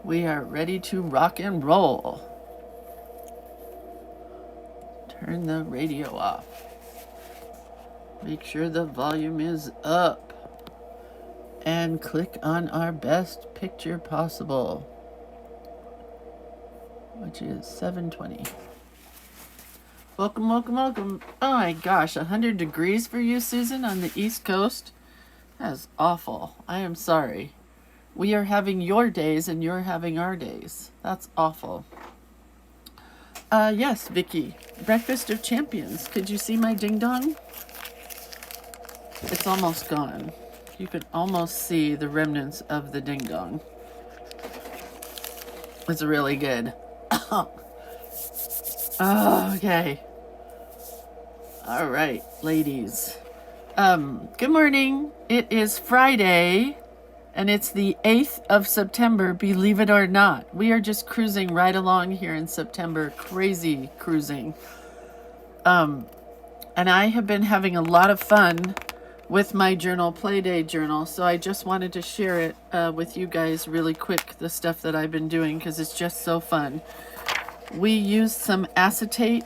We are ready to rock and roll. Turn the radio off. Make sure the volume is up. And click on our best picture possible, which is 720. Welcome, welcome, welcome. Oh my gosh, 100 degrees for you, Susan, on the East Coast? That is awful. I am sorry. We are having your days and you're having our days. That's awful. Yes, Vicky. Breakfast of Champions. Could you see my ding dong? It's almost gone. You could almost see the remnants of the ding dong. It's really good. Okay. All right, ladies. Good morning. It is Friday, and it's the 8th of September, believe it or not. We are just cruising right along here in September. Crazy cruising. And I have been having a lot of fun with my journal, Playday journal, so I just wanted to share it with you guys really quick, the stuff that I've been doing, because it's just so fun. We used some acetate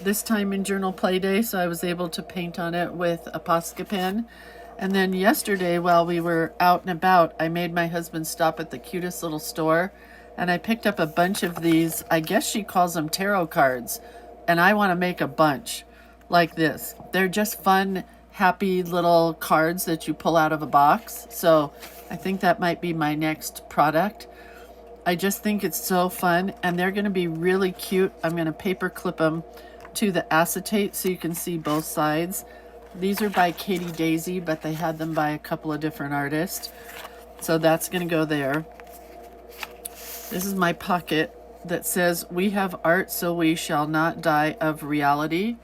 this time in Journal Playday, so I was able to paint on it with a Posca pen. And then yesterday, while we were out and about, I made my husband stop at the cutest little store, and I picked up a bunch of these, I guess she calls them tarot cards, and I want to make a bunch like this. They're just fun, happy little cards that you pull out of a box, so I think that might be my next product. I just think it's so fun, and they're going to be really cute. I'm going to paper clip them to the acetate so you can see both sides. These are by Katie Daisy, but they had them by a couple of different artists, so that's going to go there. This is my pocket that says, "We have art, so we shall not die of reality."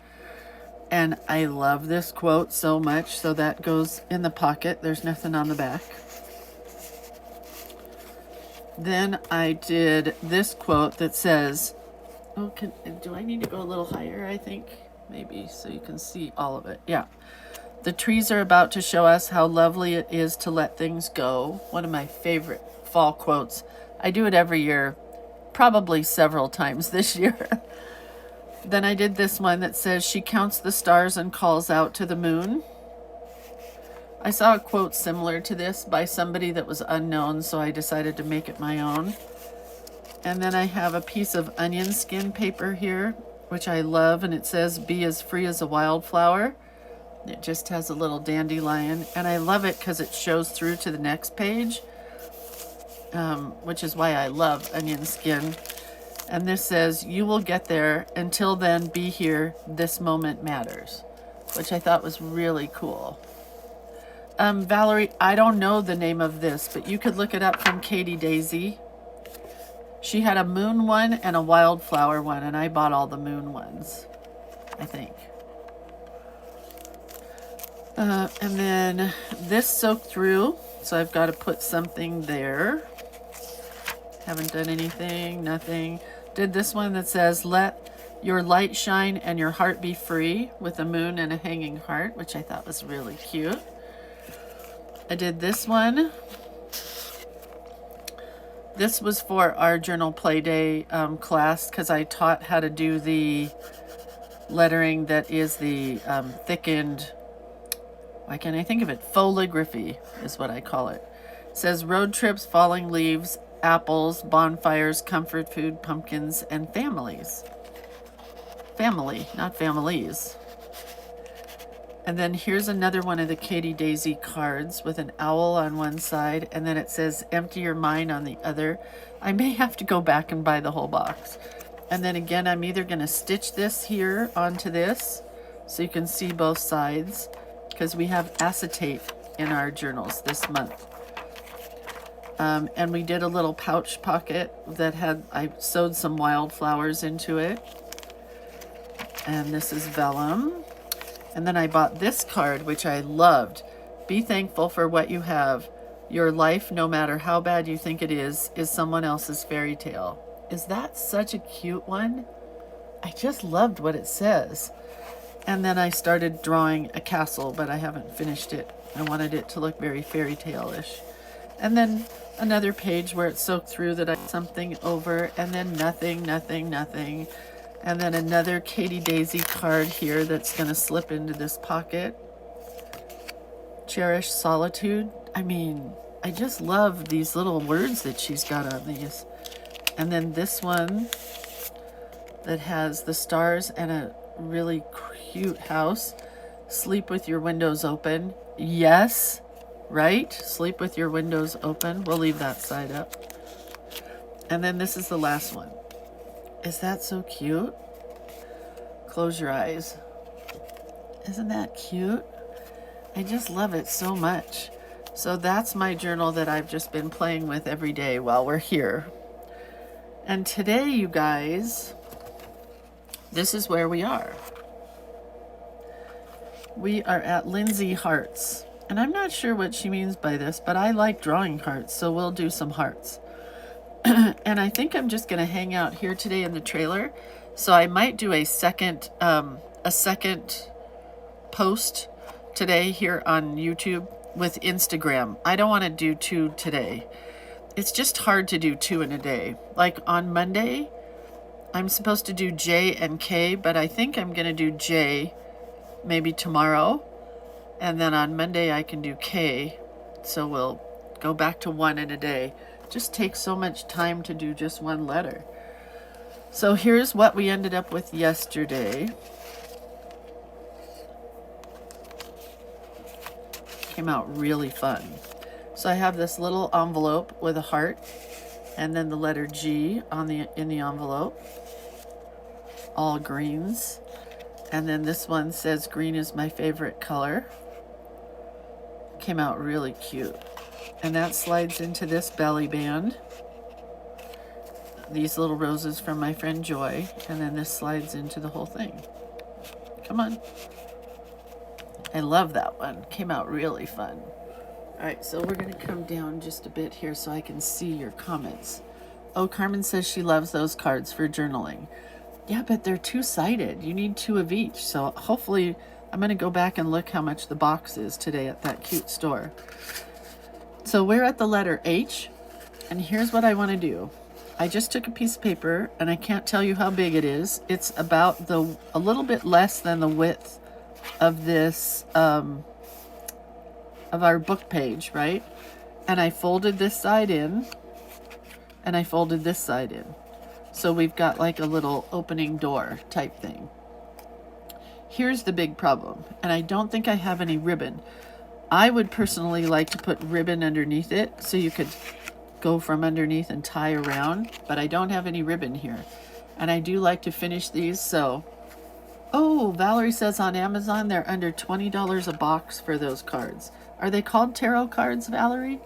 And I love this quote so much, so that goes in the pocket. There's nothing on the back. Then I did this quote that says, do I need to go a little higher, I think? Maybe, so you can see all of it. Yeah. "The trees are about to show us how lovely it is to let things go." One of my favorite fall quotes. I do it every year, probably several times this year. Then I did this one that says, "She counts the stars and calls out to the moon." I saw a quote similar to this by somebody that was unknown, so I decided to make it my own. And then I have a piece of onion skin paper here, which I love, and it says, "Be as free as a wildflower." It just has a little dandelion, and I love it because it shows through to the next page, which is why I love onion skin. And this says, "You will get there. Until then, be here. This moment matters," which I thought was really cool. Valerie, I don't know the name of this, but you could look it up from Katie Daisy. She had a moon one and a wildflower one, and I bought all the moon ones, I think. And then this soaked through, so I've got to put something there. Haven't done anything, nothing. Did this one that says, "Let your light shine and your heart be free," with a moon and a hanging heart, which I thought was really cute. I did this one. This was for our Journal Playday class, because I taught how to do the lettering that is the thickened, why can't I think of it? Foligraphy is what I call it. It says, "Road trips, falling leaves, apples, bonfires, comfort food, pumpkins, and families." Family, not families. And then here's another one of the Katie Daisy cards with an owl on one side, and then it says, "Empty your mind" on the other. I may have to go back and buy the whole box. And then again, I'm either going to stitch this here onto this so you can see both sides, because we have acetate in our journals this month. And we did a little pouch pocket that had, I sewed some wildflowers into it. And this is vellum. And then I bought this card, which I loved. "Be thankful for what you have. Your life, no matter how bad you think it is someone else's fairy tale." Is that such a cute one? I just loved what it says. And then I started drawing a castle, but I haven't finished it. I wanted it to look very fairy tale-ish. And then another page where it's soaked through that I something over, and then nothing, nothing, nothing. And then another Katie Daisy card here that's going to slip into this pocket. Cherish solitude. I mean, I just love these little words that she's got on these. And then this one that has the stars and a really cute house. Sleep with your windows open. Yes, right? Sleep with your windows open. We'll leave that side up. And then this is the last one. Is that so cute? Close your eyes. Isn't that cute? I just love it so much. So that's my journal that I've just been playing with every day while we're here. And today, you guys, this is where we are. We are at Lindsay Hearts. And I'm not sure what she means by this, but I like drawing hearts, so we'll do some hearts. And I think I'm just going to hang out here today in the trailer. So I might do a second post today here on YouTube with Instagram. I don't want to do 2 today. It's just hard to do 2 in a day. Like on Monday, I'm supposed to do J and K, but I think I'm going to do J maybe tomorrow. And then on Monday I can do K. So we'll go back to 1 in a day. Just takes so much time to do just 1 letter. So here's what we ended up with yesterday. Came out really fun. So I have this little envelope with a heart and then the letter G on in the envelope. All greens. And then this one says green is my favorite color. Came out really cute. And that slides into this belly band. These little roses from my friend Joy. And then this slides into the whole thing. Come on. I love that one. Came out really fun. All right, so we're going to come down just a bit here so I can see your comments. Oh, Carmen says she loves those cards for journaling. Yeah, but they're 2-sided. You need 2 of each. So hopefully I'm going to go back and look how much the box is today at that cute store. So we're at the letter H, and here's what I want to do. I just took a piece of paper, and I can't tell you how big it is. It's about a little bit less than the width of this, of our book page, right? And I folded this side in, and I folded this side in. So we've got like a little opening door type thing. Here's the big problem, and I don't think I have any ribbon. I would personally like to put ribbon underneath it so you could go from underneath and tie around, but I don't have any ribbon here. And I do like to finish these, so... Oh, Valerie says on Amazon they're under $20 a box for those cards. Are they called tarot cards, Valerie?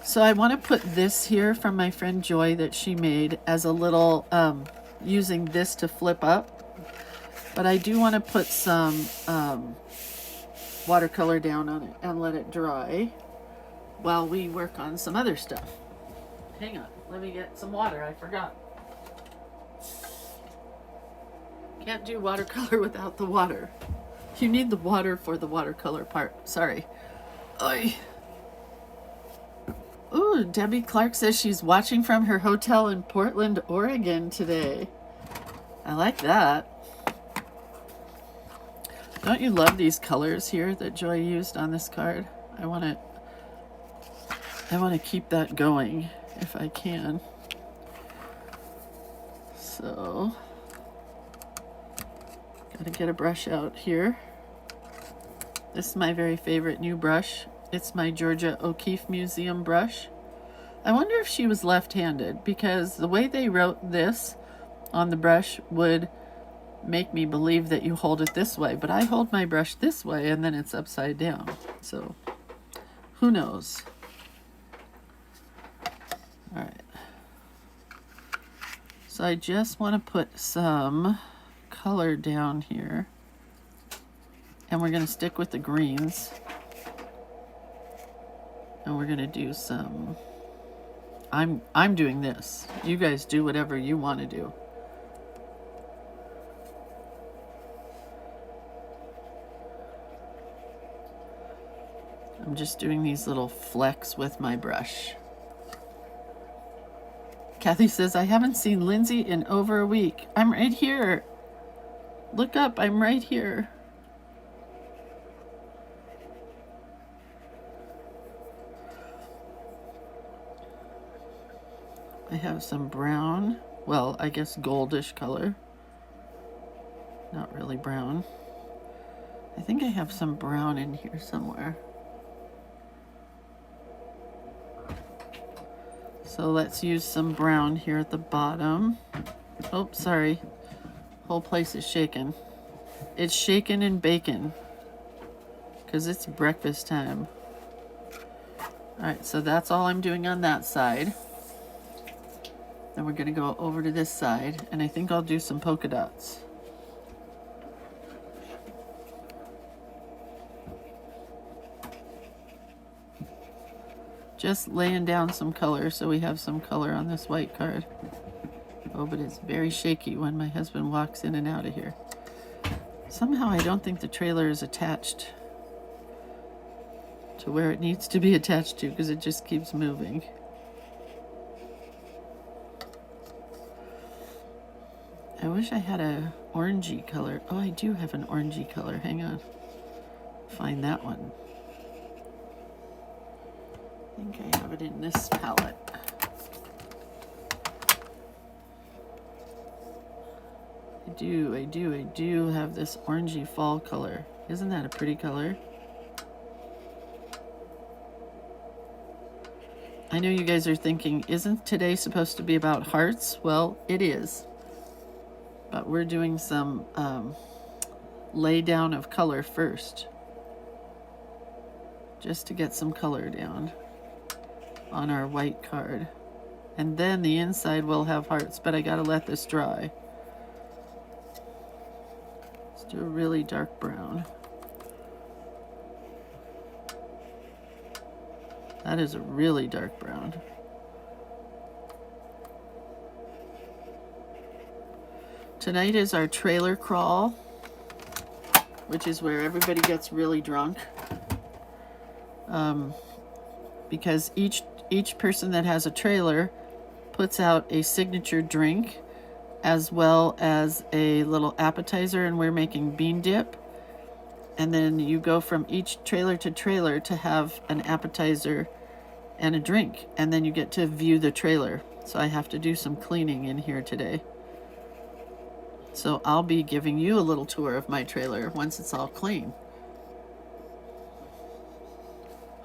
So I want to put this here from my friend Joy that she made as a little, using this to flip up. But I do want to put some watercolor down on it and let it dry while we work on some other stuff. Hang on, let me get some water. I forgot. Can't do watercolor without the water. You need the water for the watercolor part. Sorry. Oy. Ooh, Debbie Clark says she's watching from her hotel in Portland, Oregon today. I like that. Don't you love these colors here that Joy used on this card? I want to keep that going if I can. So, gotta get a brush out here. This is my very favorite new brush. It's my Georgia O'Keeffe Museum brush. I wonder if she was left-handed, because the way they wrote this on the brush would make me believe that you hold it this way, but I hold my brush this way and then it's upside down. So, who knows? All right. So I just want to put some color down here, and we're going to stick with the greens, and we're going to do some, I'm doing this. You guys do whatever you want to do. I'm I'm just doing these little flecks with my brush. Kathy says, I haven't seen Lindsay in over a week. I'm right here. Look up, I'm right here. I have some brown, well, I guess goldish color. Not really brown. I think I have some brown in here somewhere. So let's use some brown here at the bottom. Oh, sorry. Whole place is shaking. It's shaken and bacon because it's breakfast time. All right, so that's all I'm doing on that side. Then we're gonna go over to this side, and I think I'll do some polka dots. Just laying down some color so we have some color on this white card. Oh, but it's very shaky when my husband walks in and out of here. Somehow I don't think the trailer is attached to where it needs to be attached to because it just keeps moving. I wish I had a orangey color. Oh, I do have an orangey color. Hang on. Find that one. I think I have it in this palette. I do have this orangey fall color. Isn't that a pretty color? I know you guys are thinking, isn't today supposed to be about hearts? Well, it is. But we're doing some lay down of color first. Just to get some color down on our white card. And then the inside will have hearts, but I gotta let this dry. Let's do a really dark brown. That is a really dark brown. Tonight is our trailer crawl, which is where everybody gets really drunk. Because each person that has a trailer puts out a signature drink as well as a little appetizer, and we're making bean dip. And then you go from each trailer to have an appetizer and a drink, and then you get to view the trailer. So I have to do some cleaning in here today. So I'll be giving you a little tour of my trailer once it's all clean.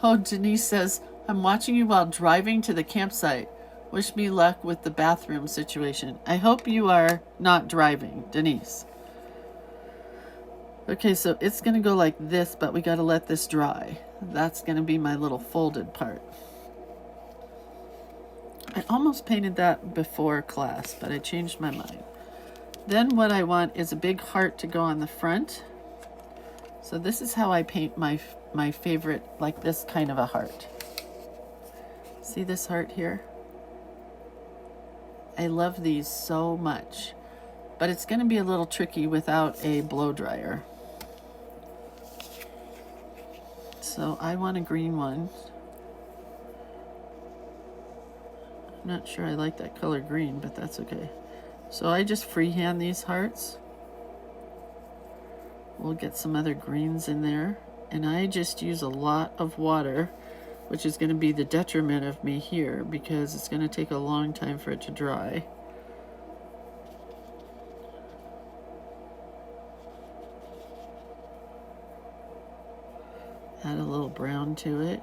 Oh, Denise says, I'm watching you while driving to the campsite. Wish me luck with the bathroom situation. I hope you are not driving, Denise. Okay, so it's going to go like this, but we got to let this dry. That's going to be my little folded part. I almost painted that before class, but I changed my mind. Then what I want is a big heart to go on the front. So this is how I paint my favorite, like this kind of a heart. See this heart here? I love these so much, but it's going to be a little tricky without a blow dryer. So I want a green one. I'm not sure I like that color green, but that's okay. So I just freehand these hearts. We'll get some other greens in there. And I just use a lot of water, which is going to be the detriment of me here because it's going to take a long time for it to dry. Add a little brown to it.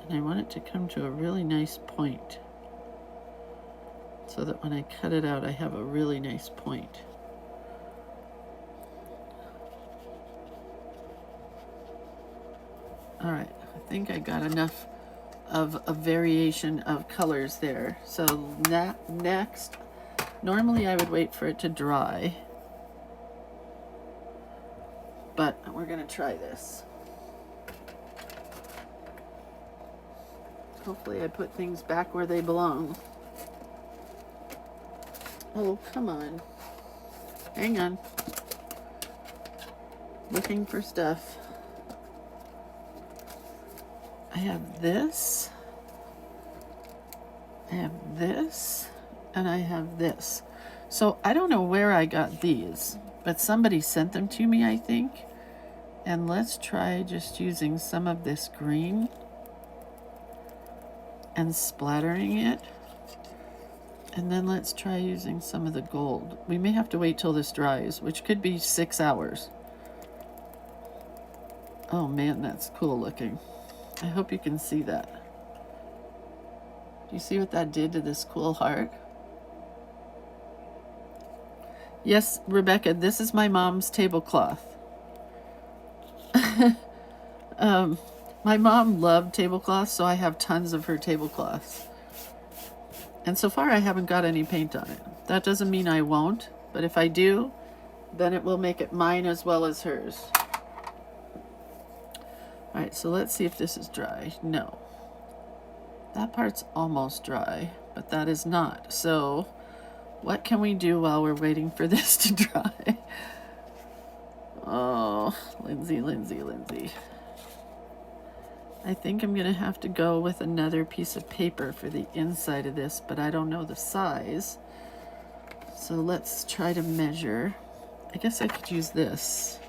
And I want it to come to a really nice point, so that when I cut it out, I have a really nice point. All right, I think I got enough of a variation of colors there. So next, normally I would wait for it to dry, but we're gonna try this. Hopefully I put things back where they belong. Oh, come on. Hang on. Looking for stuff. I have this. I have this. And I have this. So I don't know where I got these, but somebody sent them to me, I think. And let's try just using some of this green and splattering it. And then let's try using some of the gold. We may have to wait till this dries, which could be 6 hours. Oh man, that's cool looking. I hope you can see that. Do you see what that did to this cool heart? Yes, Rebecca, this is my mom's tablecloth. My mom loved tablecloths, so I have tons of her tablecloths. And so far I haven't got any paint on it. That doesn't mean I won't, but if I do, then it will make it mine as well as hers. Alright, so let's see if this is dry. No. That part's almost dry, but that is not. So what can we do while we're waiting for this to dry? Oh, Lindsay, Lindsay, Lindsay. I think I'm going to have to go with another piece of paper for the inside of this, but I don't know the size. So let's try to measure. I guess I could use this.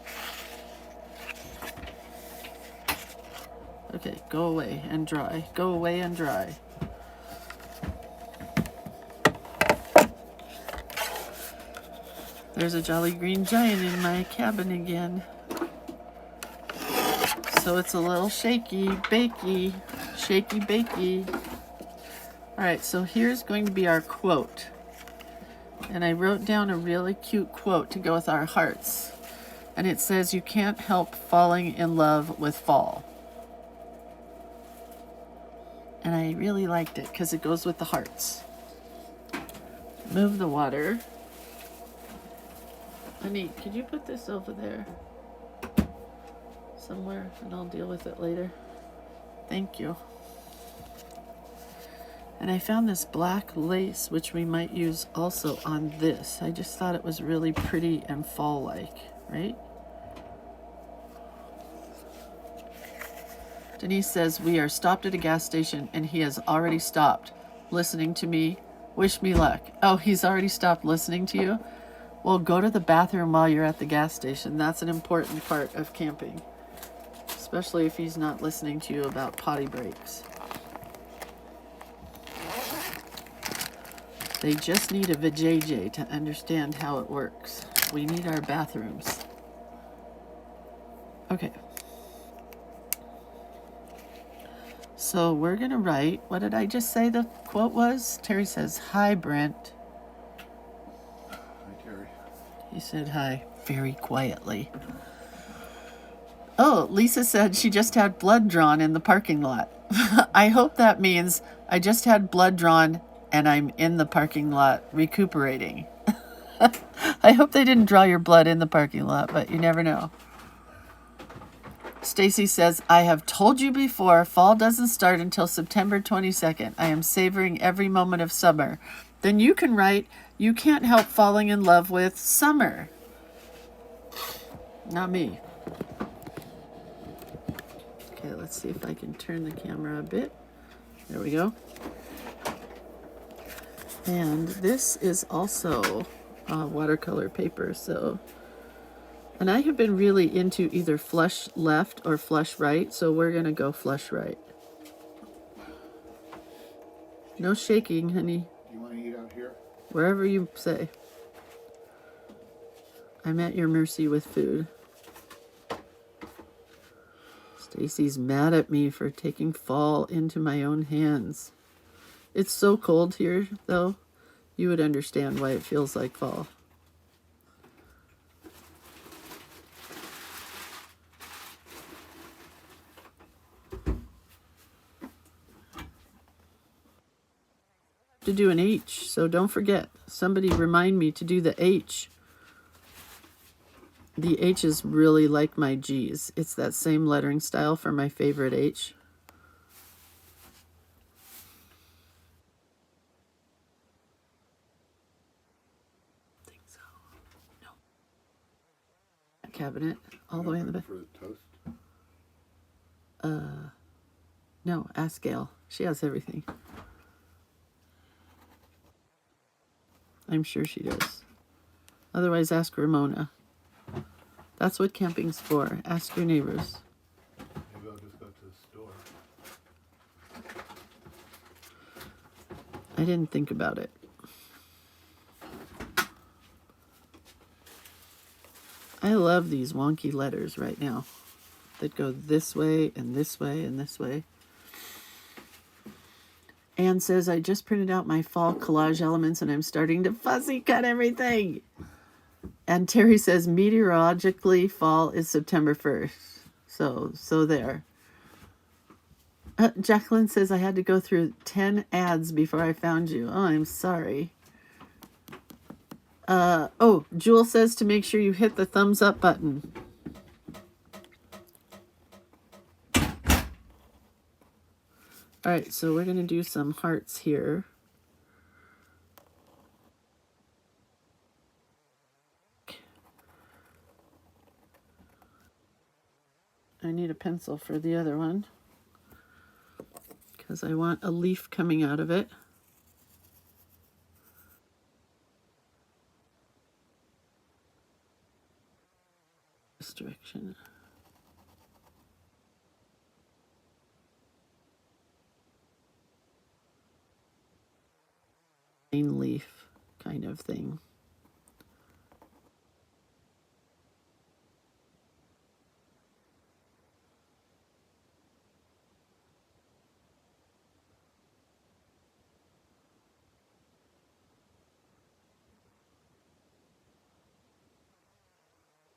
Okay, go away and dry. Go away and dry. There's a Jolly Green Giant in my cabin again. So it's a little shaky, bakey, shaky, bakey. All right, so here's going to be our quote. And I wrote down a really cute quote to go with our hearts. And it says, "You can't help falling in love with fall." And I really liked it because it goes with the hearts. Move the water. Honey, could you put this over there somewhere and I'll deal with it later? Thank you. And I found this black lace, which we might use also on this. I just thought it was really pretty and fall-like, right? Denise says, "We are stopped at a gas station and he has already stopped listening to me. Wish me luck." Oh, he's already stopped listening to you? Well, go to the bathroom while you're at the gas station. That's an important part of camping, especially if he's not listening to you about potty breaks. They just need a vajayjay to understand how it works. We need our bathrooms. Okay. So we're going to write, what did I just say the quote was? Terry says, "Hi, Brent." Hi, Terry. He said hi very quietly. Oh, Lisa said she just had blood drawn in the parking lot. I hope that means I just had blood drawn and I'm in the parking lot recuperating. I hope they didn't draw your blood in the parking lot, but you never know. Stacy says, "I have told you before, fall doesn't start until September 22nd. I am savoring every moment of summer." Then you can write, "You can't help falling in love with summer." Not me. Okay, let's see if I can turn the camera a bit. There we go. And this is also watercolor paper, so... And I have been really into either flush left or flush right, so we're going to go flush right. No shaking, honey. Do you want to eat out here? Wherever you say. I'm at your mercy with food. Stacy's mad at me for taking fall into my own hands. It's so cold here, though. You would understand why it feels like fall. To do an H, so don't forget. Somebody remind me to do the H. The H is really like my G's. It's that same lettering style for my favorite H. I think so. No. cabinet all the way in the back. For the toast? No, ask Gail. She has everything. I'm sure she does. Otherwise, ask Ramona. That's what camping's for. Ask your neighbors. Maybe I'll just go to the store. I didn't think about it. I love these wonky letters right now that go this way and this way and this way. Anne says, I just printed out my fall collage elements and I'm starting to fussy cut everything. And Terry says, meteorologically, fall is September 1st. So there. Jacqueline says, I had to go through 10 ads before I found you. Oh, I'm sorry. Oh, Jewel says to make sure you hit the thumbs up button. All right, so we're going to do some hearts here. I need a pencil for the other one because I want a leaf coming out of it. This direction. Main leaf kind of thing.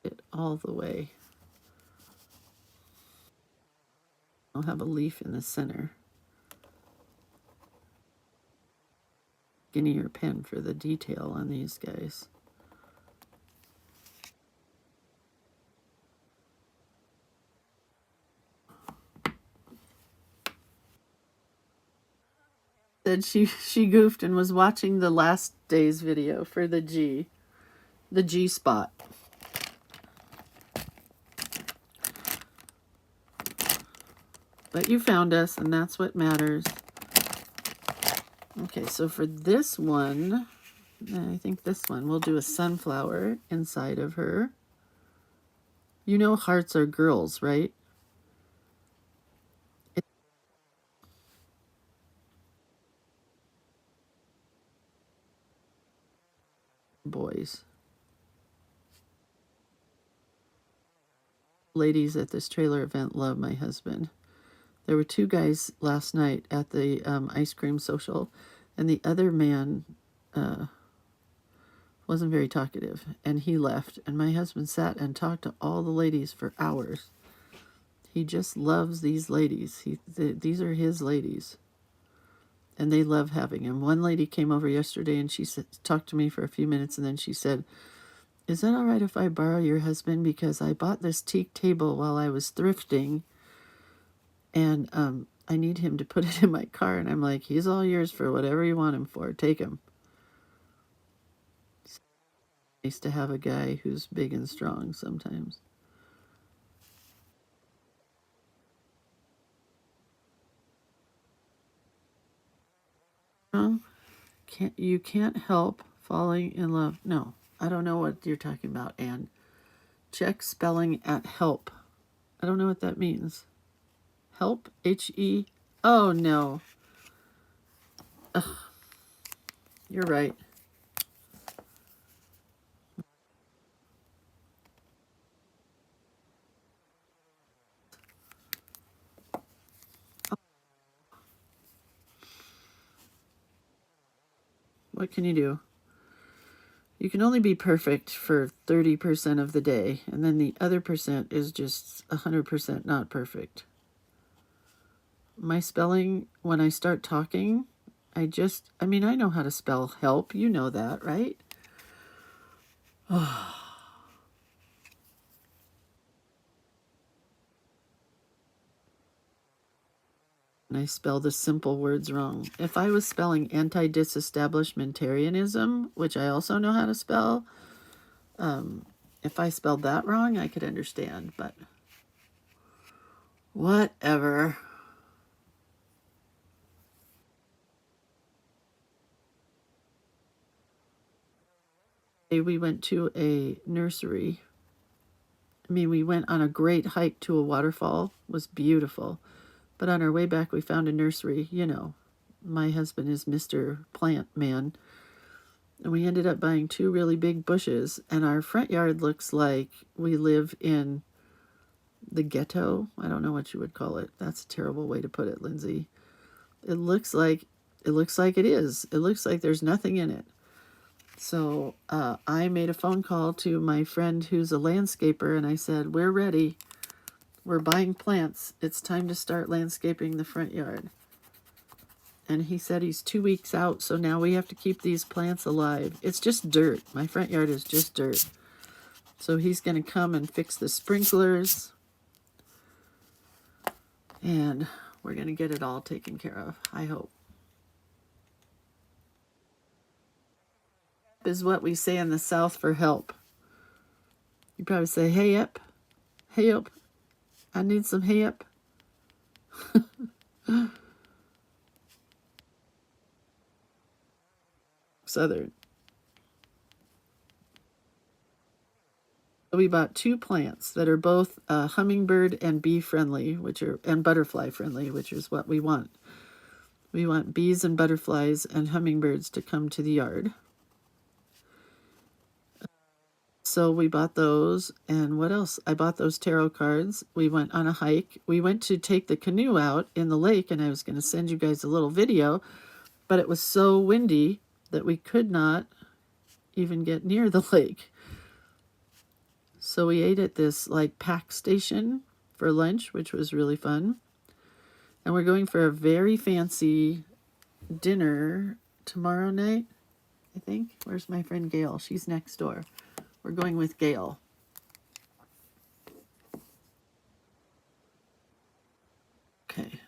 It all the way. I'll have a leaf in the center. Skinnier pen for the detail on these guys. Said she goofed and was watching the last day's video for the G spot. But you found us, and that's what matters. Okay, so for this one, I think this one, we'll do a sunflower inside of her. You know hearts are girls, right? Boys. Ladies at this trailer event love my husband. There were two guys last night at the ice cream social, and the other man wasn't very talkative, and he left. And my husband sat and talked to all the ladies for hours. He just loves these ladies. These are his ladies, and they love having him. One lady came over yesterday, and she talked to me for a few minutes, and then she said, is that all right if I borrow your husband? Because I bought this teak table while I was thrifting, and I need him to put it in my car. And I'm like, he's all yours for whatever you want him for. Take him. It's nice to have a guy who's big and strong sometimes. You can't help falling in love. No, I don't know what you're talking about, Anne. Check spelling at help. I don't know what that means. Help? H-E? Oh, no. Ugh. You're right. What can you do? You can only be perfect for 30% of the day, and then the other percent is just 100% not perfect. My spelling, when I start talking, I know how to spell help. You know that, right? Oh. And I spell the simple words wrong. If I was spelling anti-disestablishmentarianism, which I also know how to spell, If I spelled that wrong, I could understand, but whatever. We went to a nursery. I mean, we went on a great hike to a waterfall. It was beautiful. But on our way back, we found a nursery. You know, my husband is Mr. Plant Man. And we ended up buying 2 really big bushes. And our front yard looks like we live in the ghetto. I don't know what you would call it. That's a terrible way to put it, Lindsay. It looks like it is. It looks like there's nothing in it. So I made a phone call to my friend who's a landscaper, and I said, we're ready. We're buying plants. It's time to start landscaping the front yard. And he said he's 2 weeks out, so now we have to keep these plants alive. It's just dirt. My front yard is just dirt. So he's going to come and fix the sprinklers. And we're going to get it all taken care of, I hope. Is what we say in the South for help. You probably say, hey up, I need some help. Southern. We bought 2 plants that are both hummingbird and bee friendly, and butterfly friendly, which is what we want. We want bees and butterflies and hummingbirds to come to the yard. So we bought those, and what else? I bought those tarot cards. We went on a hike. We went to take the canoe out in the lake, and I was going to send you guys a little video, but it was so windy that we could not even get near the lake. So we ate at this like pack station for lunch, which was really fun. And we're going for a very fancy dinner tomorrow night, I think. Where's my friend Gail? She's next door. We're going with Gail. Okay.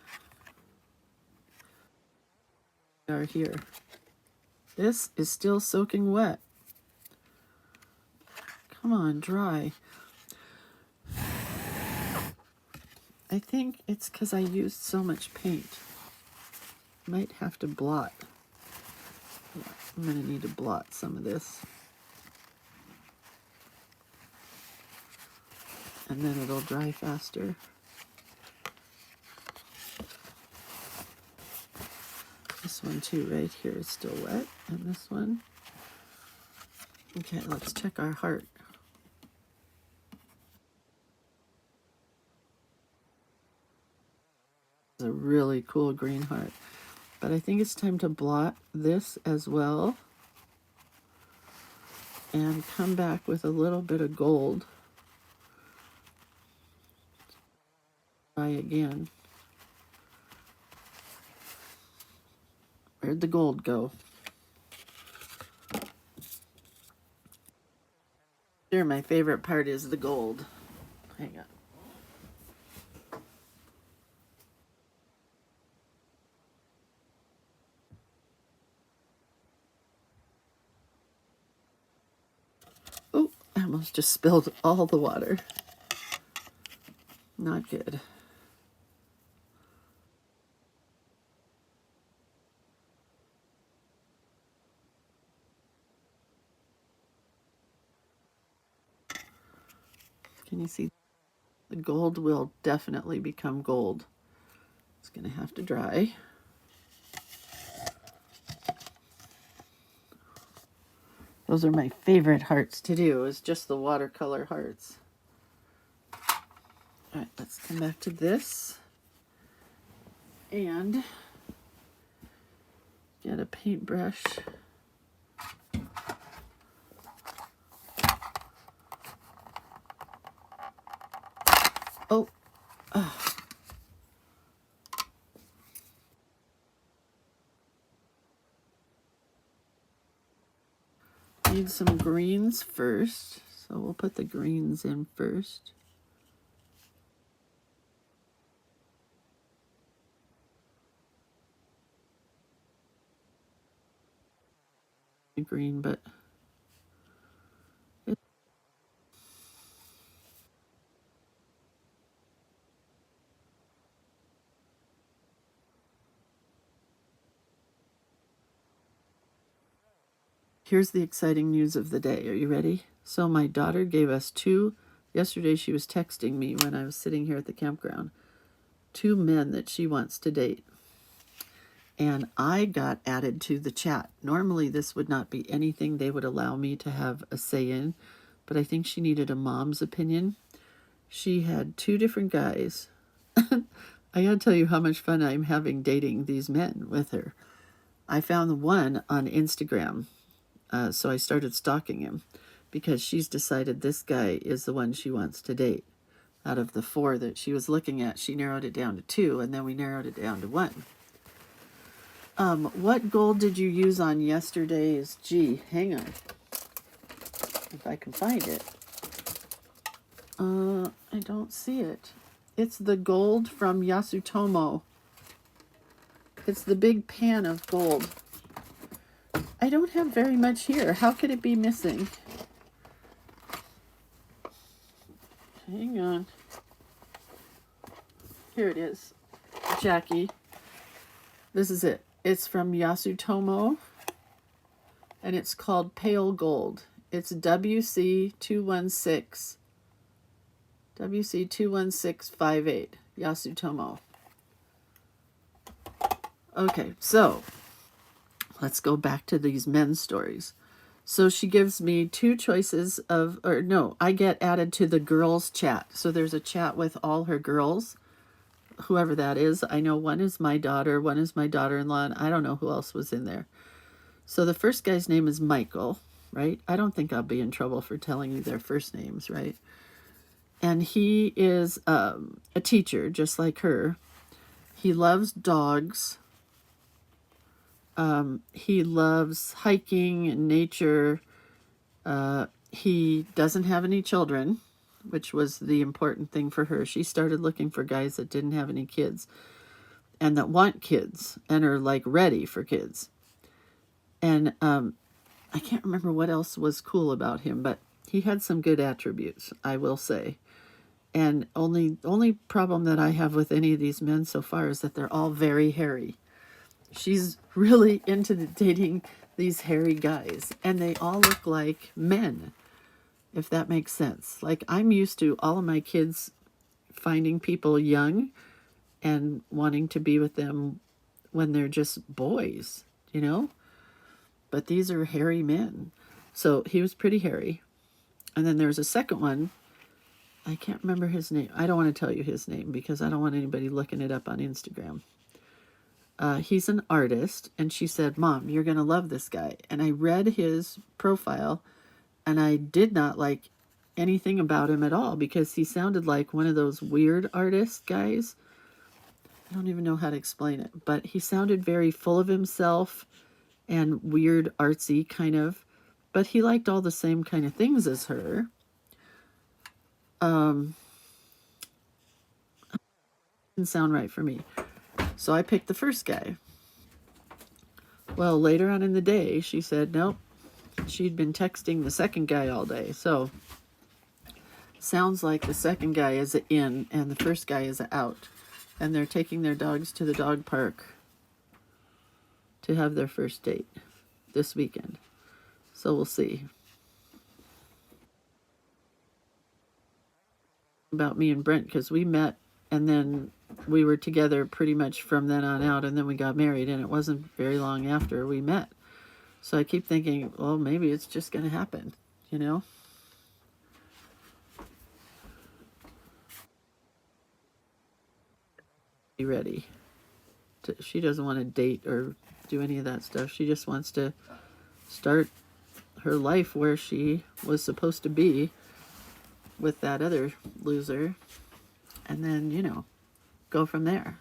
We are here. This is still soaking wet. Come on, dry. I think it's because I used so much paint. Might have to blot. Yeah, I'm going to need to blot some of this. And then it'll dry faster. This one too, right here, is still wet. And this one. Okay, let's check our heart. It's a really cool green heart. But I think it's time to blot this as well. And come back with a little bit of gold. Try again. Where'd the gold go? Sure, my favorite part is the gold. Hang on. Oh, I almost just spilled all the water. Not good. Can you see? The gold will definitely become gold. It's going to have to dry. Those are my favorite hearts to do, is just the watercolor hearts. All right, let's come back to this. And get a paintbrush. Oh, need some greens first, so we'll put the greens in first. Green, but Here's the exciting news of the day. Are you ready? So my daughter gave us yesterday she was texting me when I was sitting here at the campground, 2 men that she wants to date. And I got added to the chat. Normally this would not be anything they would allow me to have a say in, but I think she needed a mom's opinion. She had 2 different guys. I gotta tell you how much fun I'm having dating these men with her. I found the one on Instagram, so I started stalking him because she's decided this guy is the one she wants to date. Out of the 4 that she was looking at, she narrowed it down to 2, and then we narrowed it down to 1. What gold did you use on yesterday's? Gee, hang on. If I can find it. I don't see it. It's the gold from Yasutomo. It's the big pan of gold. I don't have very much here. How could it be missing? Hang on. Here it is. Jackie. This is it. It's from Yasutomo. And it's called Pale Gold. It's WC216. WC21658. Yasutomo. Okay, so let's go back to these men's stories. So she gives me 2 choices of, or no, I get added to the girls chat. So there's a chat with all her girls, whoever that is. I know one is my daughter, one is my daughter-in-law, and I don't know who else was in there. So the first guy's name is Michael, right? I don't think I'll be in trouble for telling you their first names, right? And he is a teacher, just like her. He loves dogs. He loves hiking and nature. He doesn't have any children, which was the important thing for her. She started looking for guys that didn't have any kids and that want kids and are like ready for kids. And I can't remember what else was cool about him, but he had some good attributes, I will say. And only problem that I have with any of these men so far is that they're all very hairy. She's really into dating these hairy guys, and they all look like men, if that makes sense. Like, I'm used to all of my kids finding people young and wanting to be with them when they're just boys, you know? But these are hairy men. So he was pretty hairy. And then there's a second one. I can't remember his name. I don't want to tell you his name because I don't want anybody looking it up on Instagram. He's an artist, and she said, Mom, you're going to love this guy. And I read his profile, and I did not like anything about him at all because he sounded like one of those weird artist guys. I don't even know how to explain it, but he sounded very full of himself and weird, artsy kind of, but he liked all the same kind of things as her. Didn't sound right for me. So I picked the first guy. Well, later on in the day, she said, nope, she'd been texting the second guy all day. So sounds like the second guy is a in and the first guy is a out. And they're taking their dogs to the dog park to have their first date this weekend. So we'll see. About me and Brent, because we met and then we were together pretty much from then on out, and then we got married, and it wasn't very long after we met. So I keep thinking, well, maybe it's just going to happen, you know? Be ready. She doesn't want to date or do any of that stuff. She just wants to start her life where she was supposed to be with that other loser, and then, you know, go from there.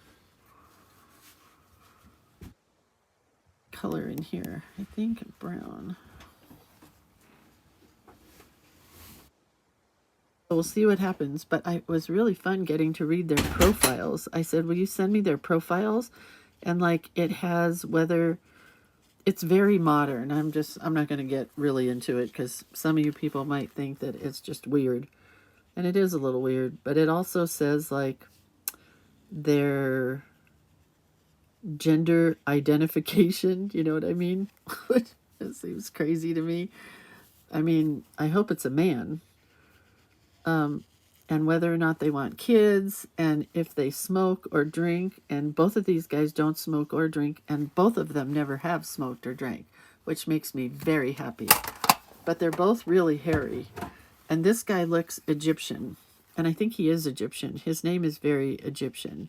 Color in here, I think brown. We'll see what happens, but it was really fun getting to read their profiles. I said, will you send me their profiles? And like, it has whether it's very modern. I'm not going to get really into it because some of you people might think that it's just weird, and it is a little weird, but it also says like their gender identification, you know what I mean? It seems crazy to me. I mean, I hope it's a man. And whether or not they want kids, and if they smoke or drink. And both of these guys don't smoke or drink, and both of them never have smoked or drank, which makes me very happy. But they're both really hairy. And this guy looks Egyptian. And I think he is Egyptian. His name is very Egyptian.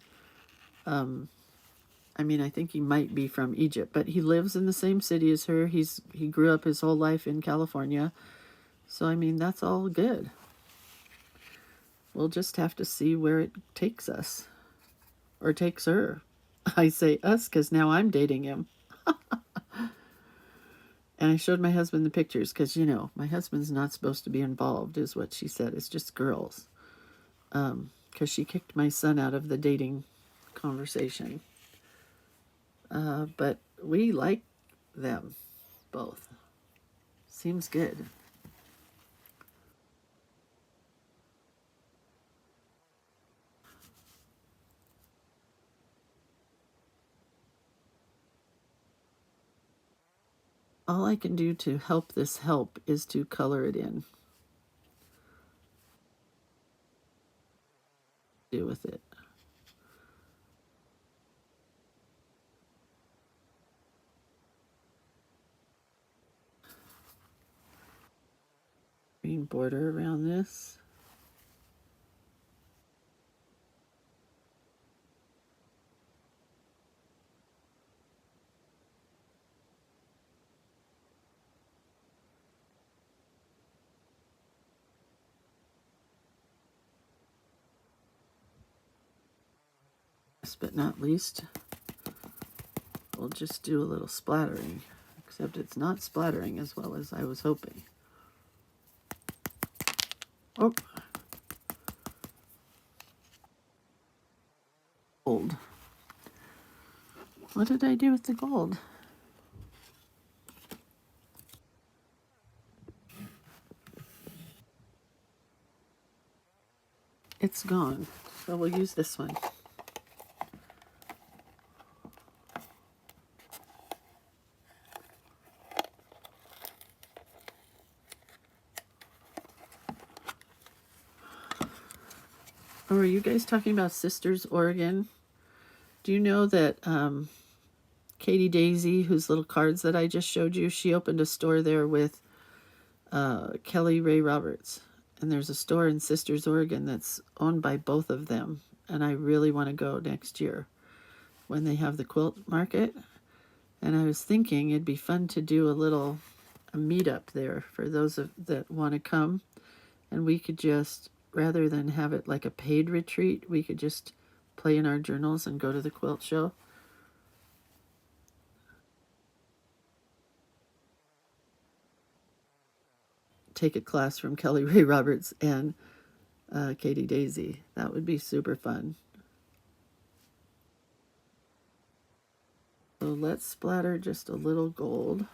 I mean, I think he might be from Egypt, but he lives in the same city as her. He grew up his whole life in California. So, I mean, that's all good. We'll just have to see where it takes us. Or takes her. I say us because now I'm dating him. And I showed my husband the pictures because, you know, my husband's not supposed to be involved, is what she said. It's just girls. Because she kicked my son out of the dating conversation. But we like them both. Seems good. All I can do to help this help is to color it in. Do with it. Green border around this. Last but not least, we'll just do a little splattering, except it's not splattering as well as I was hoping. Oh. Gold. What did I do with the gold? It's gone. So we'll use this one. Oh, are you guys talking about Sisters, Oregon? Do you know that Katie Daisy, whose little cards that I just showed you, she opened a store there with Kelly Ray Roberts. And there's a store in Sisters, Oregon that's owned by both of them. And I really want to go next year when they have the quilt market. And I was thinking it'd be fun to do a meetup there for those that want to come. And we could just, rather than have it like a paid retreat, we could just play in our journals and go to the quilt show. Take a class from Kelly Ray Roberts and Katie Daisy. That would be super fun. So let's splatter just a little gold.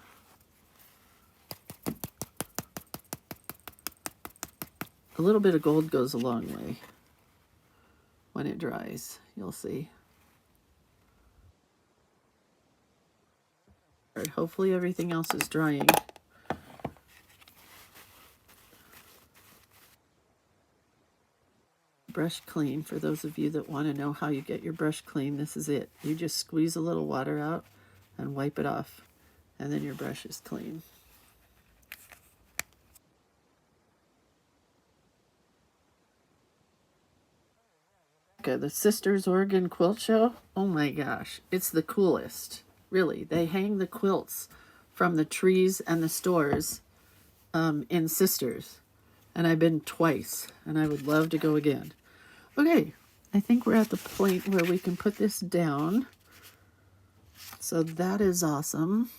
A little bit of gold goes a long way when it dries. You'll see. All right, hopefully everything else is drying. Brush clean. For those of you that want to know how you get your brush clean, this is it. You just squeeze a little water out and wipe it off, and then your brush is clean. Okay, the Sisters Oregon Quilt Show. Oh my gosh, it's the coolest. Really, they hang the quilts from the trees and the stores in Sisters. And I've been twice, and I would love to go again. Okay, I think we're at the point where we can put this down. So that is awesome.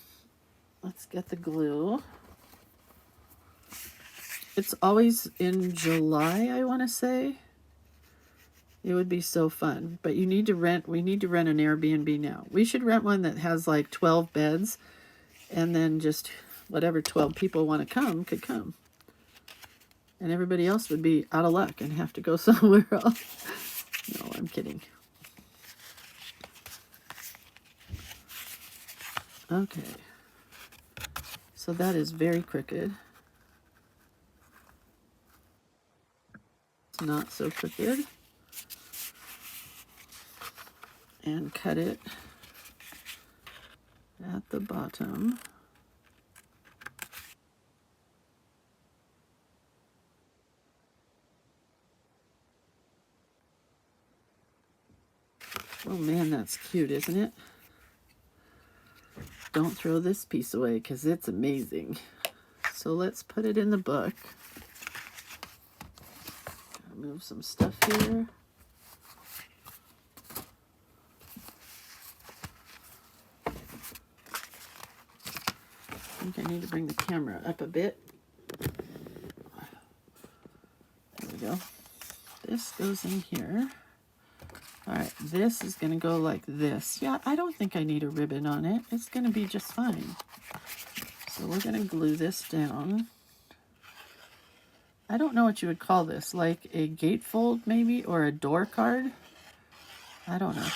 Let's get the glue. It's always in July, I want to say. It would be so fun. But we need to rent an Airbnb now. We should rent one that has like 12 beds, and then just whatever 12 people want to come could come. And everybody else would be out of luck and have to go somewhere else. No, I'm kidding. Okay. So that is very crooked. It's not so crooked. And cut it at the bottom. Oh man, that's cute, isn't it? Don't throw this piece away because it's amazing. So let's put it in the book. Move some stuff here. I think I need to bring the camera up a bit. There we go. This goes in here. All right, this is going to go like this. Yeah, I don't think I need a ribbon on it. It's going to be just fine. So we're going to glue this down. I don't know what you would call this, like a gatefold maybe, or a door card. I don't know.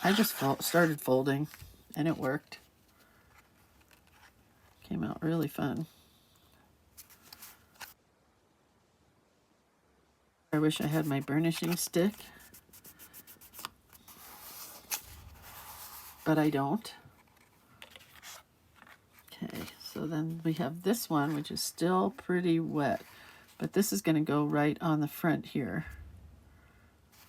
I just started folding, and it worked. Came out really fun. I wish I had my burnishing stick, but I don't. Okay, so then we have this one, which is still pretty wet, but this is going to go right on the front here.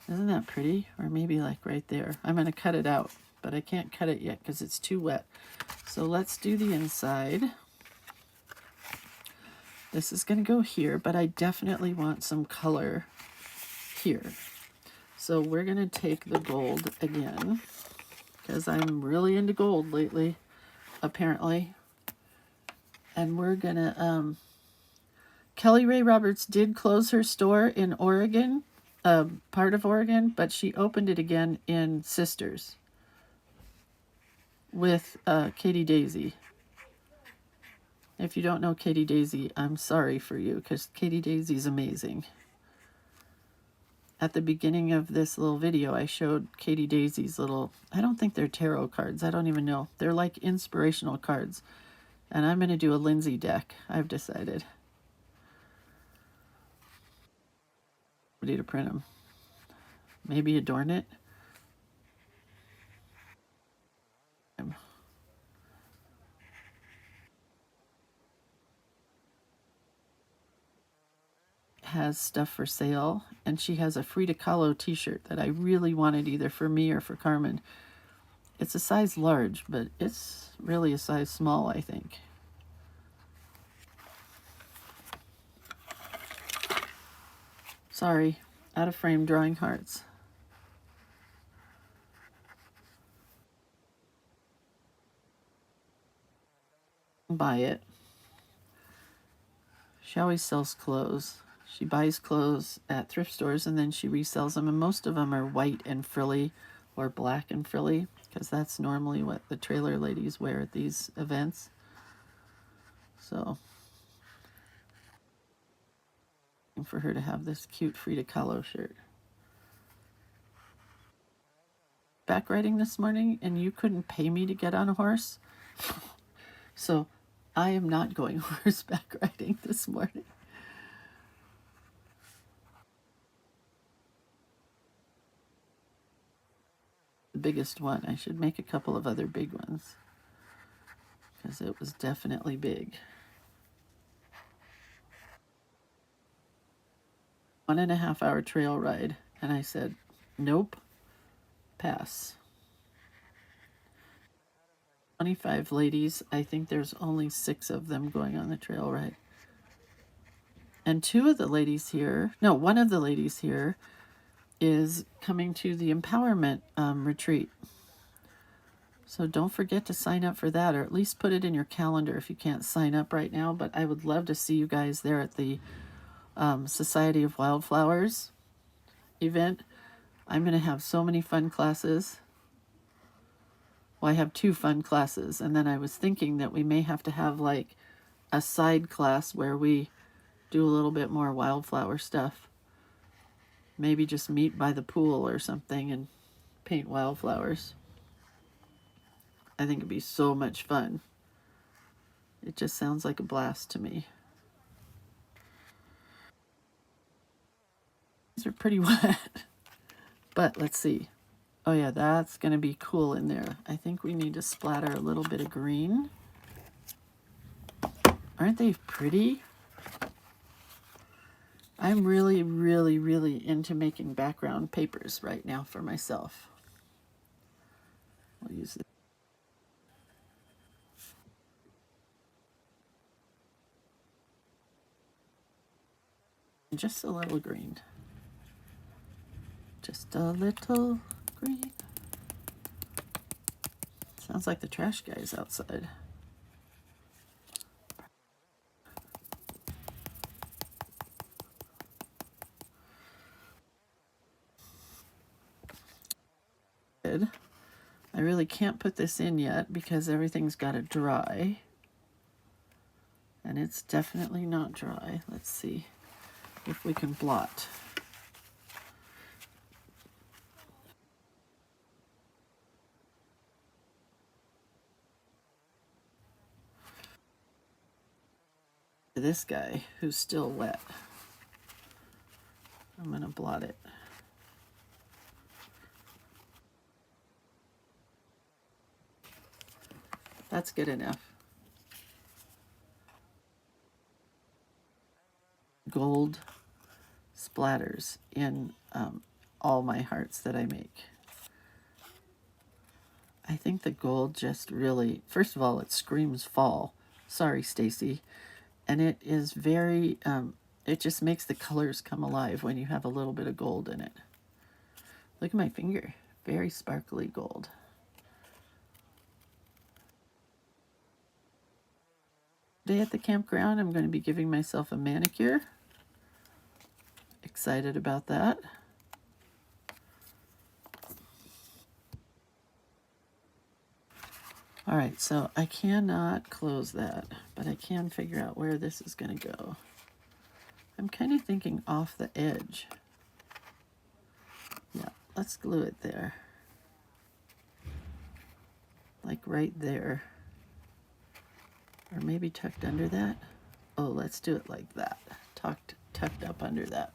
Isn't that pretty? Or maybe like right there. I'm going to cut it out, but I can't cut it yet because it's too wet. So let's do the inside. This is going to go here, but I definitely want some color here. So we're going to take the gold again, because I'm really into gold lately, apparently. And we're going to... Kelly Ray Roberts did close her store in Oregon, part of Oregon, but she opened it again in Sisters with Katie Daisy. If you don't know Katie Daisy, I'm sorry for you, because Katie Daisy's amazing. At the beginning of this little video, I showed Katie Daisy's little, I don't think they're tarot cards. I don't even know. They're like inspirational cards. And I'm going to do a Lindsay deck, I've decided. Ready to print them. Maybe Adornit. Has stuff for sale, and she has a Frida Kahlo t-shirt that I really wanted either for me or for Carmen. It's a size large, but it's really a size small, I think. Sorry, out of frame drawing hearts. Buy it. She always sells clothes. She buys clothes at thrift stores and then she resells them, and most of them are white and frilly or black and frilly, because that's normally what the trailer ladies wear at these events. So, for her to have this cute Frida Kahlo shirt. Back riding this morning, and you couldn't pay me to get on a horse. So, I am not going horseback riding this morning. The biggest one. I should make a couple of other big ones, because it was definitely big. 1.5 hour trail ride, and I said, nope, pass. 25 ladies. I think there's only 6 of them going on the trail ride. And 2 of the ladies here, no, 1 of the ladies here is coming to the empowerment retreat. So don't forget to sign up for that, or at least put it in your calendar if you can't sign up right now. But I would love to see you guys there at the Society of Wildflowers event. I'm going to have so many fun classes. Well, I have 2 fun classes, and then I was thinking that we may have to have like a side class where we do a little bit more wildflower stuff. Maybe just meet by the pool or something and paint wildflowers. I think it'd be so much fun It just sounds like a blast to me. These are pretty wet, but let's see. Oh yeah, that's gonna be cool in there. I think we need to splatter a little bit of green. Aren't they pretty? I'm really, really, really into making background papers right now for myself. We'll use it. Just a little green. Just a little green. Sounds like the trash guy is outside. Good. I really can't put this in yet because everything's got to dry. And it's definitely not dry. Let's see if we can blot. This guy who's still wet. I'm going to blot it. That's good enough. Gold splatters in all my hearts that I make. I think the gold just really, first of all, it screams fall. Sorry, Stacy. And it is very, it just makes the colors come alive when you have a little bit of gold in it. Look at my finger. Very sparkly gold. Today at the campground, I'm going to be giving myself a manicure. Excited about that. All right, so I cannot close that, but I can figure out where this is going to go. I'm kind of thinking off the edge. Yeah, let's glue it there. Like right there. Or maybe tucked under that. Oh, let's do it like that. Tucked up under that.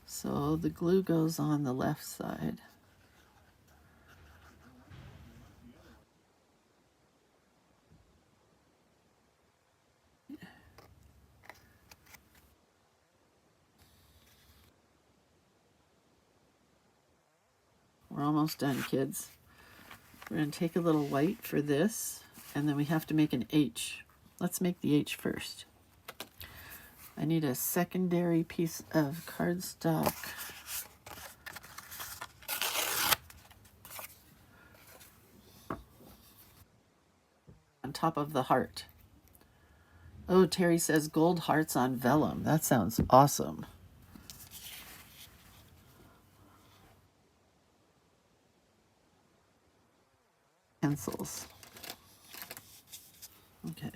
So the glue goes on the left side. We're almost done, kids. We're going to take a little white for this, and then we have to make an H. Let's make the H first. I need a secondary piece of cardstock. On top of the heart. Oh, Terry says gold hearts on vellum. That sounds awesome. Pencils. Okay,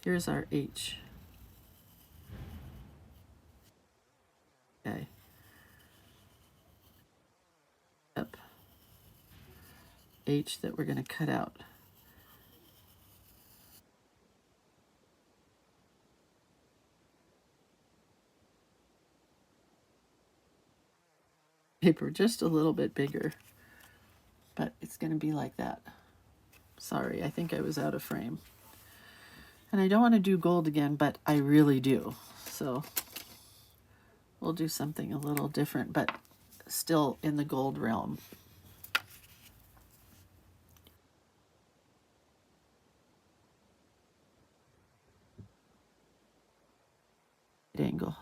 here's our H. Okay. Yep. H that we're going to cut out. Paper just a little bit bigger, but it's going to be like that. Sorry, I think I was out of frame. And I don't want to do gold again, but I really do. So we'll do something a little different, but still in the gold realm. Angle.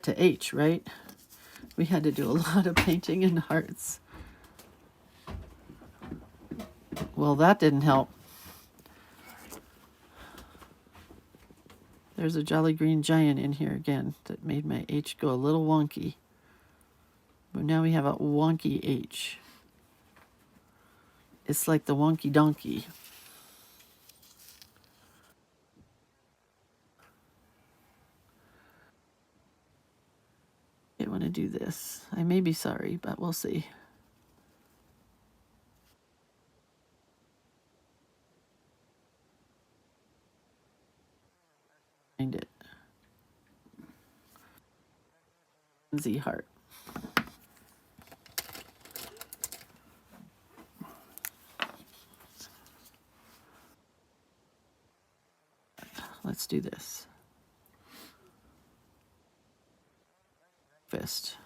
To H, right? We had to do a lot of painting in hearts. Well, that didn't help. There's a Jolly Green Giant in here again that made my H go a little wonky. But now we have a wonky H. It's like the wonky donkey. I want to do this. I may be sorry, but we'll see. Find it. Lindsay heart. Let's do this. Fist.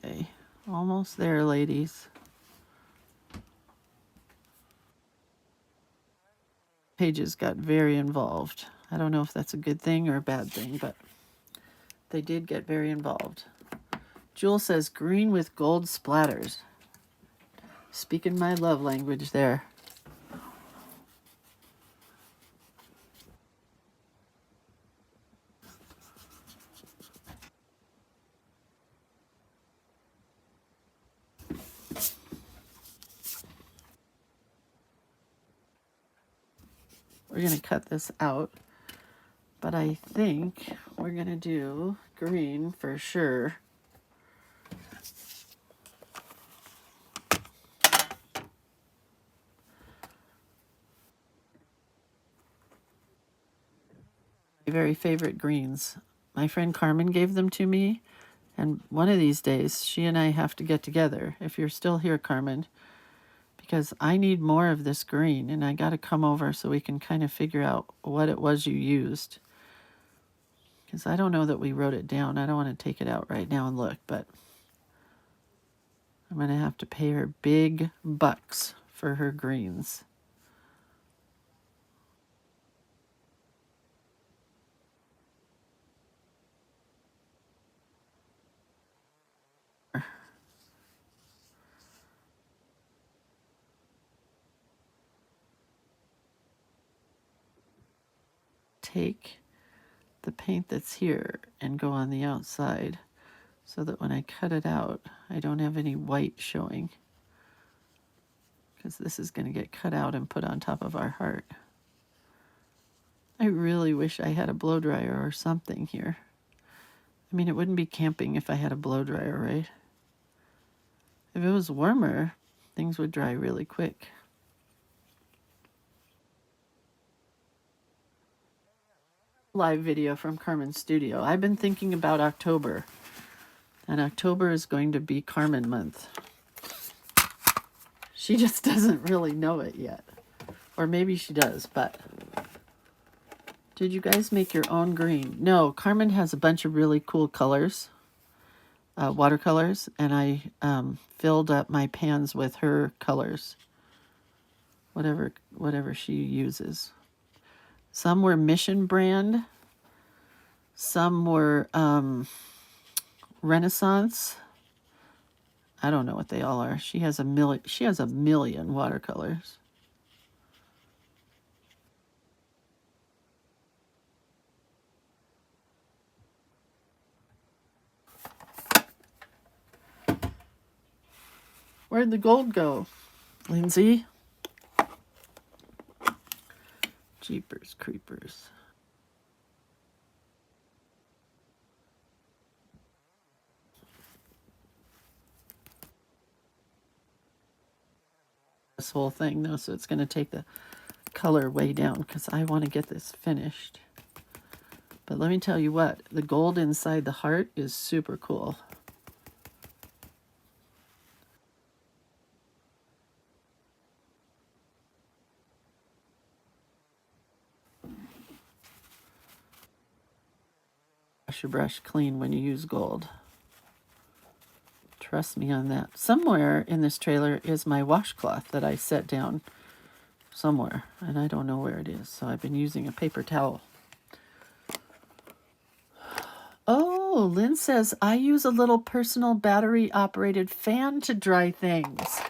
Okay, almost there, ladies. Pages got very involved. I don't know if that's a good thing or a bad thing, but they did get very involved. Jewel says green with gold splatters. Speaking my love language there. We're going to cut this out, but I think we're going to do green for sure. My very favorite greens. My friend Carmen gave them to me, and one of these days she and I have to get together. If you're still here, Carmen, because I need more of this green, and I got to come over so we can kind of figure out what it was you used. Because I don't know that we wrote it down. I don't want to take it out right now and look, but I'm going to have to pay her big bucks for her greens. Take the paint that's here and go on the outside so that when I cut it out, I don't have any white showing, because this is going to get cut out and put on top of our heart. I really wish I had a blow dryer or something here. I mean, it wouldn't be camping if I had a blow dryer, right? If it was warmer, things would dry really quick. Live video from Carmen's studio. I've been thinking about October, and October is going to be Carmen month. She just doesn't really know it yet, or maybe she does, but did you guys make your own green? No, Carmen has a bunch of really cool colors, watercolors, and I filled up my pans with her colors, whatever she uses. Some were Mission brand. Some were Renaissance. I don't know what they all are. She has a million watercolors. Where'd the gold go, Lindsay? Jeepers creepers. This whole thing though, so it's going to take the color way down because I want to get this finished. But let me tell you what, the gold inside the heart is super cool. Wash your brush clean when you use gold. Trust me on that. Somewhere in this trailer is my washcloth that I set down somewhere, and I don't know where it is, so I've been using a paper towel. Lynn says, I use a little personal battery-operated fan to dry things.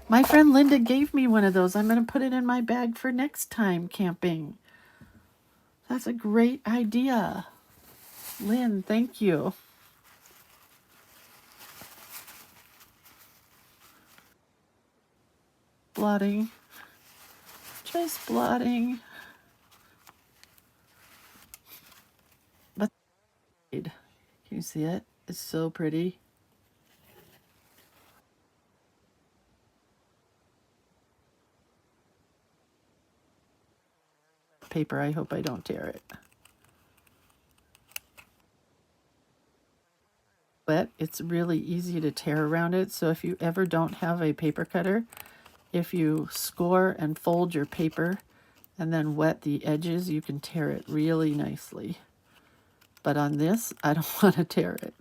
My friend Linda gave me one of those. I'm going to put it in my bag for next time camping. That's a great idea. Lynn, thank you. Blotting. Just blotting. But can you see it? It's so pretty. Paper, I hope I don't tear it. But it's really easy to tear around it, so if you ever don't have a paper cutter, if you score and fold your paper and then wet the edges, you can tear it really nicely. But on this, I don't want to tear it.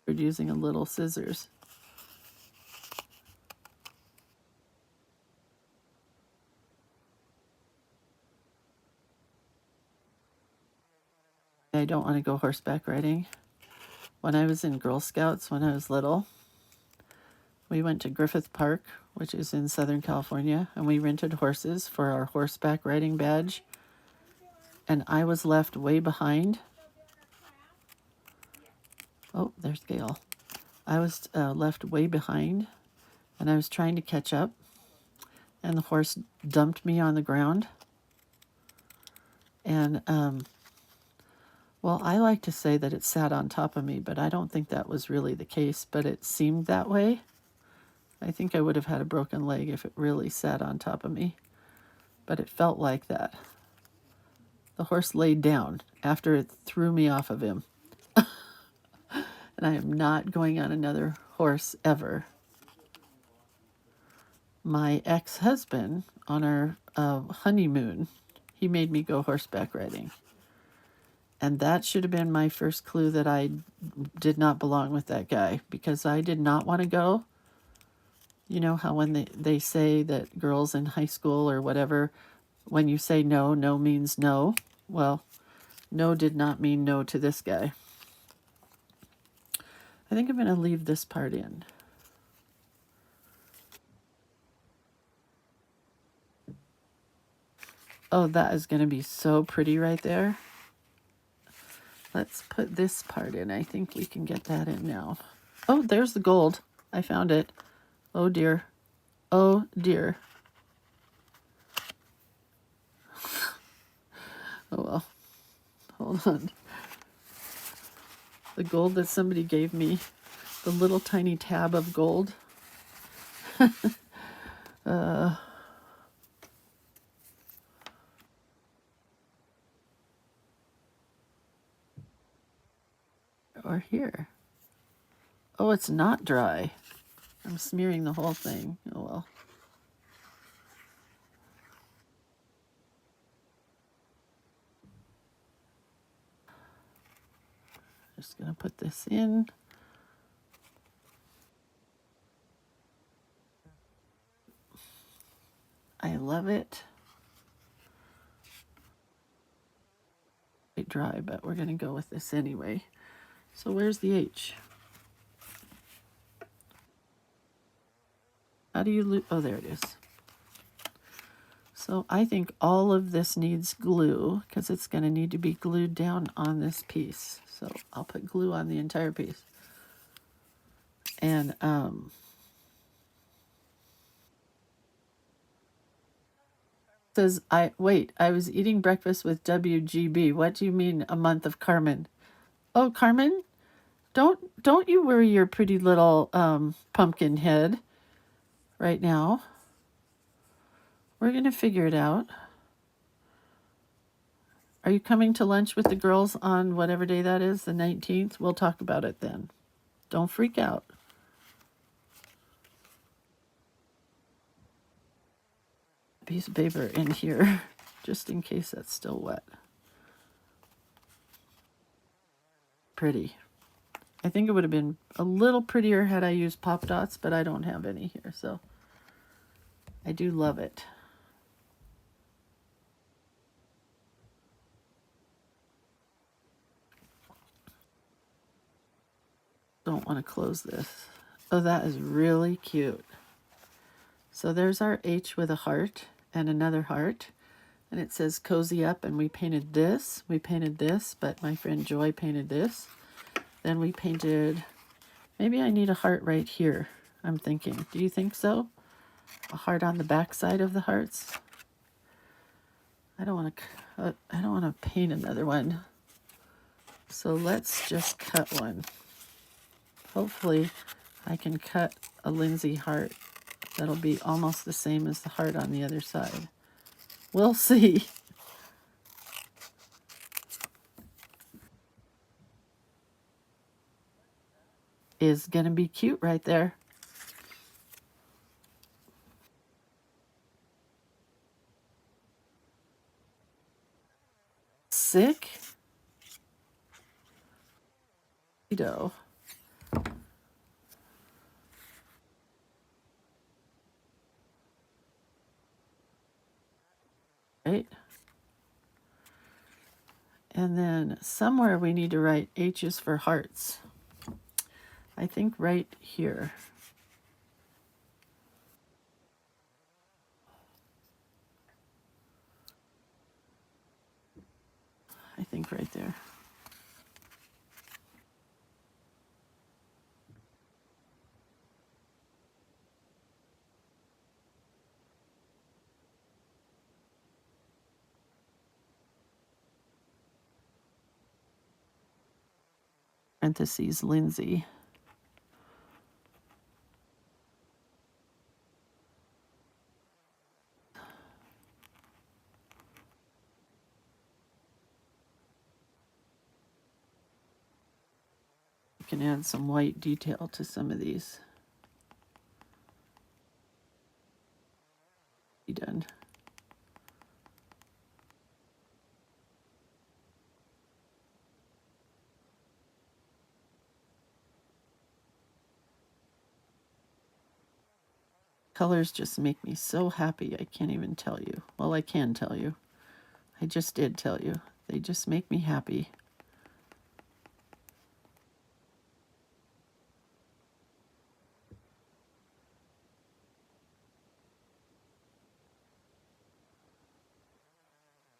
We're using a little scissors. I don't want to go horseback riding. When I was in Girl Scouts, when I was little, we went to Griffith Park, which is in Southern California, and we rented horses for our horseback riding badge. And I was left way behind. Oh, there's Gail. I was left way behind, and I was trying to catch up, and the horse dumped me on the ground. And, well, I like to say that it sat on top of me, but I don't think that was really the case, but it seemed that way. I think I would have had a broken leg if it really sat on top of me, but it felt like that. The horse laid down after it threw me off of him. And I am not going on another horse ever. My ex-husband, on our honeymoon, he made me go horseback riding. And that should have been my first clue that I did not belong with that guy, because I did not want to go. You know how when they say that girls in high school or whatever, when you say no, no means no. Well, no did not mean no to this guy. I think I'm going to leave this part in. Oh, that is going to be so pretty right there. Let's put this part in. I think we can get that in now. Oh, there's the gold. I found it. Oh, dear. Oh, dear. Oh, well. Hold on. The gold that somebody gave me. The little tiny tab of gold. Or here. Oh, it's not dry. I'm smearing the whole thing. Oh, well. Just going to put this in. I love it. Quite dry, but we're going to go with this anyway. So where's the H? How do you oh, there it is. So I think all of this needs glue because it's going to need to be glued down on this piece. So I'll put glue on the entire piece. And says, I was eating breakfast with WGB. What do you mean, a month of Carmen? Oh, Carmen, don't you worry your pretty little pumpkin head right now. We're going to figure it out. Are you coming to lunch with the girls on whatever day that is, the 19th? We'll talk about it then. Don't freak out. Piece of paper in here, just in case that's still wet. Pretty. I think it would have been a little prettier had I used pop dots, but I don't have any here, so I do love it. Don't want to close this. Oh, that is really cute. So there's our H with a heart and another heart. And it says cozy up, and we painted this. We painted this, but my friend Joy painted this. Then we painted, maybe I need a heart right here, I'm thinking. Do you think so? A heart on the back side of the hearts? I don't want to paint another one. So let's just cut one. Hopefully I can cut a Lindsay heart that'll be almost the same as the heart on the other side. We'll see. Is gonna be cute right there. Sick. Dough. Right? And then somewhere we need to write H's for hearts. I think right here. I think right there. Parentheses, Lindsay. You can add some white detail to some of these. Be done. Colors just make me so happy. I can't even tell you. Well, I can tell you. I just did tell you. They just make me happy.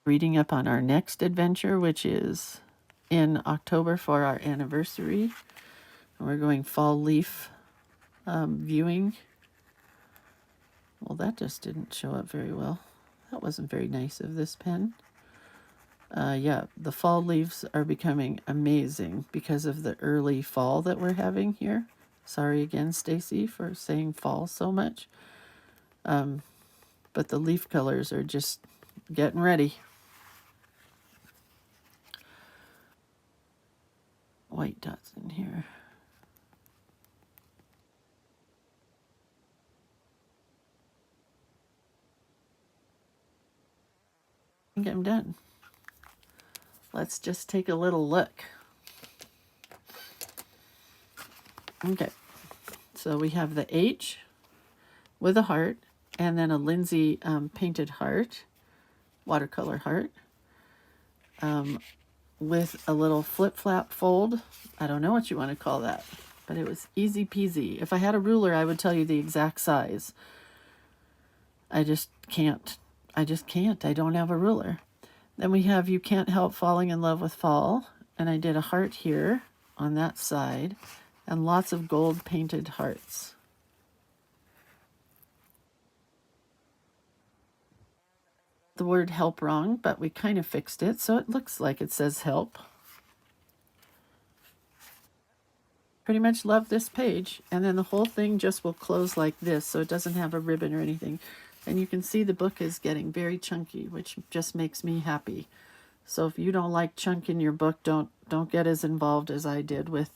Reading up on our next adventure, which is in October for our anniversary. And we're going fall leaf viewing. Well, that just didn't show up very well. That wasn't very nice of this pen. Yeah, the fall leaves are becoming amazing because of the early fall that we're having here. Sorry again, Stacy, for saying fall so much. But the leaf colors are just getting ready. White dots in here. I think I'm done. Let's just take a little look. Okay, so we have the H with a heart, and then a Lindsay painted heart, watercolor heart, with a little flip-flap fold. I don't know what you want to call that, but it was easy peasy. If I had a ruler, I would tell you the exact size. I just can't. I don't have a ruler. Then we have You Can't Help Falling in Love with Fall, and I did a heart here on that side, and lots of gold painted hearts. The word help wrong, but we kind of fixed it, so it looks like it says help. Pretty much love this page, and then the whole thing just will close like this, so it doesn't have a ribbon or anything. And you can see the book is getting very chunky, which just makes me happy. So if you don't like chunk in your book, don't get as involved as I did with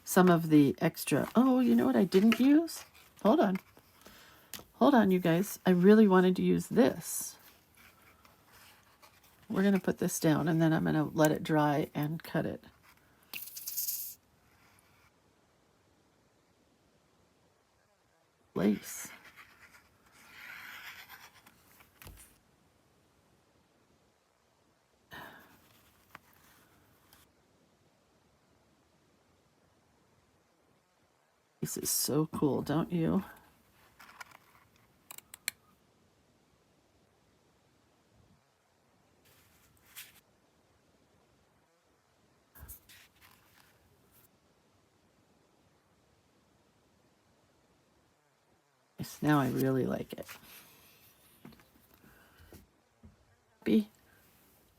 some of the extra. Oh, you know what I didn't use? Hold on, you guys. I really wanted to use this. We're going to put this down, and then I'm going to let it dry and cut it. Lace. This is so cool, don't you? Yes, now I really like it. Happy?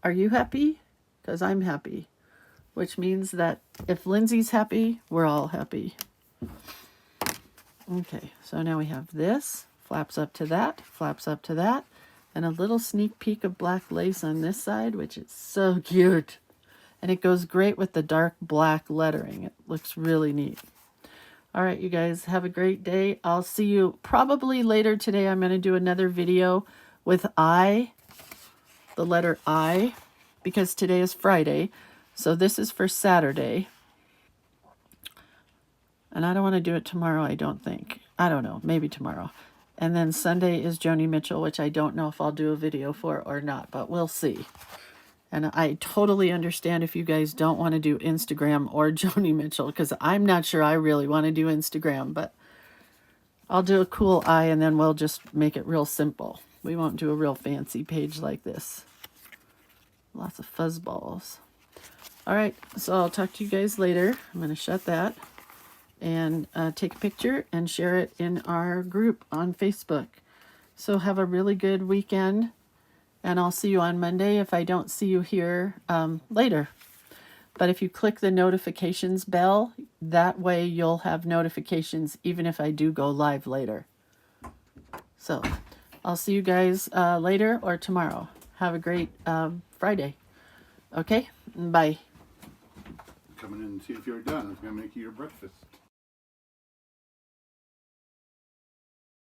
Are you happy? Because I'm happy. Which means that if Lindsay's happy, we're all happy. Okay, so now we have this. Flaps up to that, flaps up to that. And a little sneak peek of black lace on this side, which is so cute. And it goes great with the dark black lettering. It looks really neat. All right, you guys, have a great day. I'll see you probably later today. I'm going to do another video with I, the letter I, because today is Friday. So this is for Saturday. And I don't want to do it tomorrow, I don't think. I don't know, maybe tomorrow. And then Sunday is Joni Mitchell, which I don't know if I'll do a video for or not, but we'll see. And I totally understand if you guys don't want to do Instagram or Joni Mitchell, because I'm not sure I really want to do Instagram, but I'll do a cool eye and then we'll just make it real simple. We won't do a real fancy page like this. Lots of fuzz balls. All right, so I'll talk to you guys later. I'm going to shut that and take a picture and share it in our group on Facebook. So have a really good weekend, and I'll see you on Monday if I don't see you here later. But if you click the notifications bell, that way you'll have notifications even if I do go live later. So I'll see you guys later or tomorrow. Have a great Friday. Okay, bye. Come in and see if you're done. I was going to make you your breakfast.